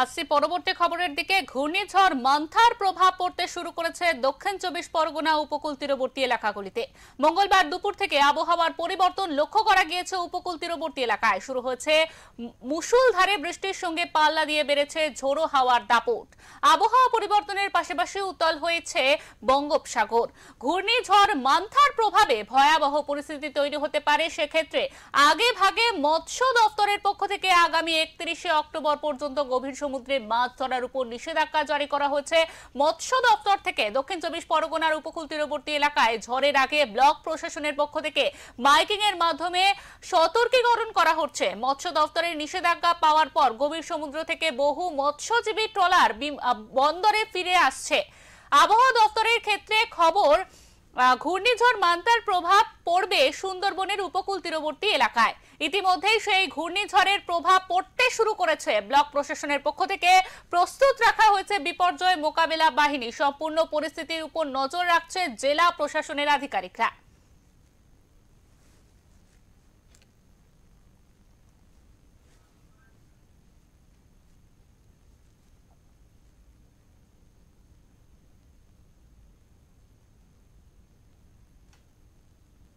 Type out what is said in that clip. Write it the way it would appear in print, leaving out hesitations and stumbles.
আসছি পরবর্তী খবরের দিকে। ঘূর্ণিঝড় মান্থার প্রভাব পড়তে শুরু করেছে দক্ষিণ 24 পরগনা উপকূল তীরবর্তী এলাকাগুলিতে। মঙ্গলবার দুপুর থেকে আবহাওয়ার পরিবর্তন লক্ষ্য করা গিয়েছে উপকূল তীরবর্তী এলাকায়। শুরু হয়েছে মুষলধারে বৃষ্টির সঙ্গে পাল্লা দিয়ে বেড়েছে ঝোড়ো হাওয়ার দাপট। আবহাওয়া পরিবর্তনের পাশাপাশি উত্তাল হয়েছে বঙ্গোপসাগর। ঘূর্ণিঝড় মান্থার প্রভাবে ভয়াবহ পরিস্থিতি তৈরি হতে পারে। সেক্ষেত্রে আগে ভাগে মৎস্য দপ্তরের পক্ষ থেকে আগামী 31শে অক্টোবর পর্যন্ত গভীর সমুদ্রে মাছ ধরার উপর নিষেধাজ্ঞা জারি করা হয়েছে। মৎস্য দপ্তর থেকে দক্ষিণ 24 পরগনার উপকূল তীরবর্তী এলাকায় ঝড়ের আগে ব্লক প্রশাসনের পক্ষ থেকে মাইকিং এর মাধ্যমে সতর্কীকরণ করা হচ্ছে। মৎস্য দপ্তরের নিষেধাজ্ঞা পাওয়ার পর গভীর সমুদ্র থেকে বহু মৎস্যজীবী ট্রলার বন্দরে ফিরে আসছে। আবহাওয়া দপ্তরের ক্ষেত্রে খবর, ঘূর্ণিঝড় মান্থার প্রভাব পড়বে সুন্দরবনের উপকূল তীরবর্তী এলাকায়। ইতিমধ্যেই সেই ঘূর্ণিঝড়ের প্রভাব পড়তে শুরু করেছে। ব্লক প্রশাসনের পক্ষ থেকে প্রস্তুত রাখা হয়েছে বিপর্যয় মোকাবিলা বাহিনী। সম্পূর্ণ পরিস্থিতির উপর নজর রাখছে জেলা প্রশাসনের আধিকারিকরা।